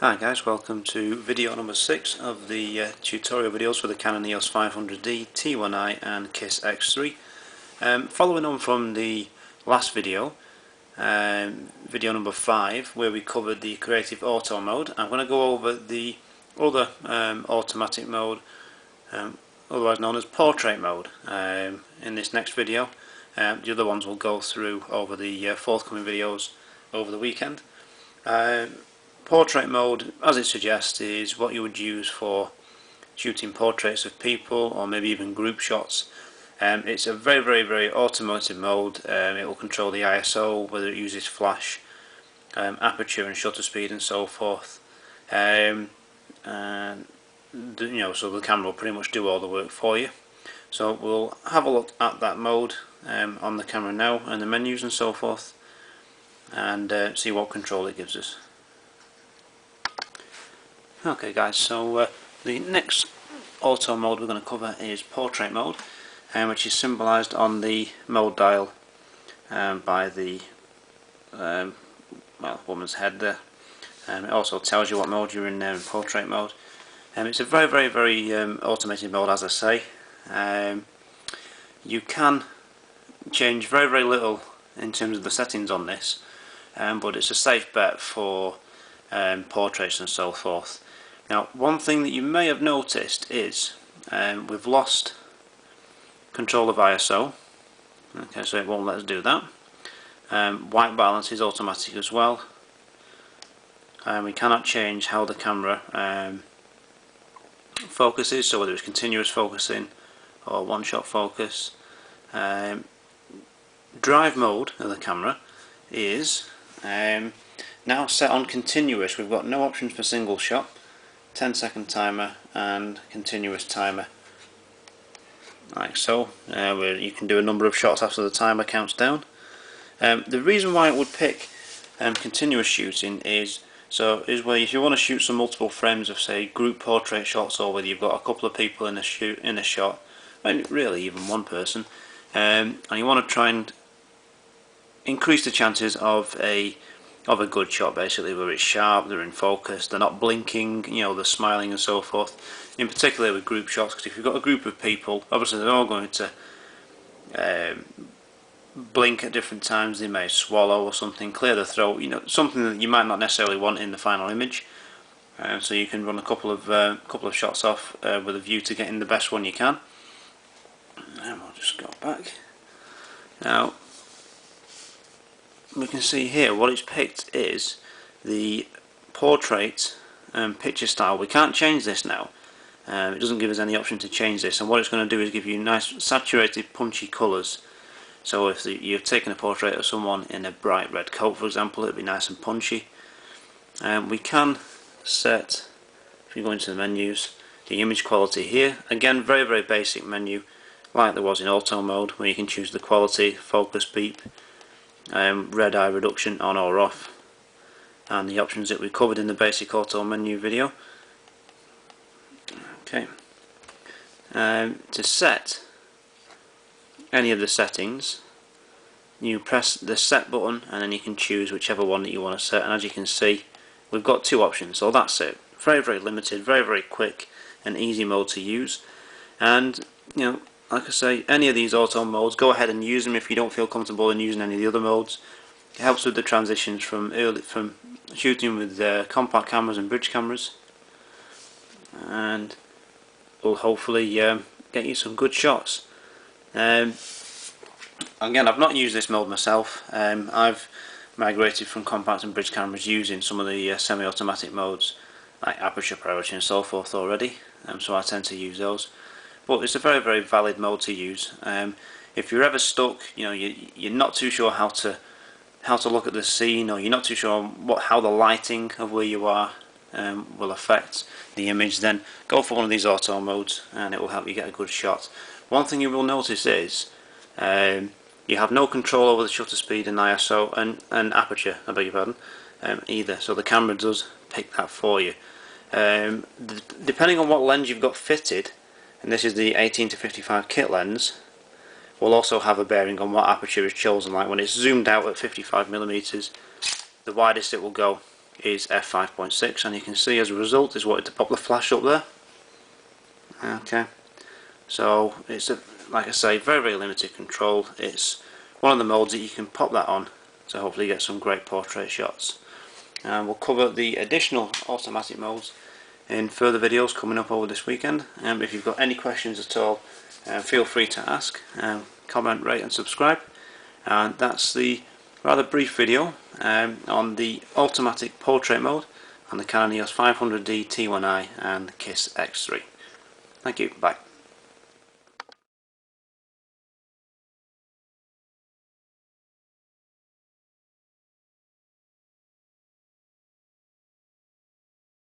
Hi guys, welcome to video number 6 of the tutorial videos for the Canon EOS 500D, T1i and KISS X3. Following on from the last video, video number 5, where we covered the creative auto mode, I'm going to go over the other automatic mode, otherwise known as portrait mode, in this next video. The other ones will go through over the forthcoming videos over the weekend. Portrait mode, as it suggests, is what you would use for shooting portraits of people or maybe even group shots. It's a very automated mode. It will control the ISO, whether it uses flash, aperture and shutter speed and so forth. So the camera will pretty much do all the work for you. So we'll have a look at that mode on the camera now, and the menus and so forth, and see what control it gives us. Okay guys, so the next auto mode we're going to cover is portrait mode, which is symbolised on the mode dial by the woman's head there. It also tells you what mode you're in there in portrait mode. It's a very automated mode, as I say. You can change very little in terms of the settings on this, but it's a safe bet for portraits and so forth. Now, one thing that you may have noticed is we've lost control of ISO. Okay, so it won't let us do that. White balance is automatic as well. We cannot change how the camera focuses, so whether it's continuous focusing or one-shot focus. Drive mode of the camera is now set on continuous. We've got no options for single shot, 10-second timer and continuous timer, like so, where you can do a number of shots after the timer counts down. The reason why it would pick continuous shooting is where if you want to shoot some multiple frames of, say, group portrait shots, or whether you've got a couple of people in a shot, and really even one person, and you want to try and increase the chances of a good shot, basically, where it's sharp, they're in focus, they're not blinking, they're smiling and so forth. In particular with group shots, because if you've got a group of people, obviously they're all going to blink at different times. They may swallow or something, clear their throat, something that you might not necessarily want in the final image. So you can run a couple of shots off with a view to getting the best one you can. And we'll just go back. Now, we can see here what it's picked is the portrait picture style. We can't change this now. It doesn't give us any option to change this, and what it's going to do is give you nice saturated punchy colours. So if you've taken a portrait of someone in a bright red coat, for example, it'll be nice and punchy. We can set, if you go into the menus, the image quality here. Again, very basic menu, like there was in auto mode, where you can choose the quality, focus, beep, red eye reduction on or off, and the options that we covered in the basic auto menu video. Okay, to set any of the settings, you press the set button and then you can choose whichever one that you want to set, and as you can see we've got two options, so that's it. Very limited, very quick and easy mode to use. And like I say, any of these auto modes, go ahead and use them if you don't feel comfortable in using any of the other modes. It helps with the transitions from shooting with compact cameras and bridge cameras, and will hopefully get you some good shots. Again, I've not used this mode myself. I've migrated from compact and bridge cameras using some of the semi-automatic modes like aperture priority and so forth already, so I tend to use those. But it's a very valid mode to use. If you're ever stuck, you're not too sure how to look at the scene, or you're not too sure how the lighting of where you are will affect the image, then go for one of these auto modes and it will help you get a good shot. One thing you will notice is you have no control over the shutter speed and ISO and aperture, I beg your pardon, either, so the camera does pick that for you. Depending on what lens you've got fitted, and this is the 18-55 kit lens, will also have a bearing on what aperture is chosen. Like when it's zoomed out at 55mm, the widest it will go is f5.6, and you can see as a result is wanted to pop the flash up there. Okay, so it's like I say, very limited control. It's one of the modes that you can pop that on to hopefully get some great portrait shots. And we'll cover the additional automatic modes in further videos coming up over this weekend. If you've got any questions at all, feel free to ask, comment, rate and subscribe. And that's the rather brief video on the automatic portrait mode on the Canon EOS 500D T1i and KISS X3. Thank you, bye.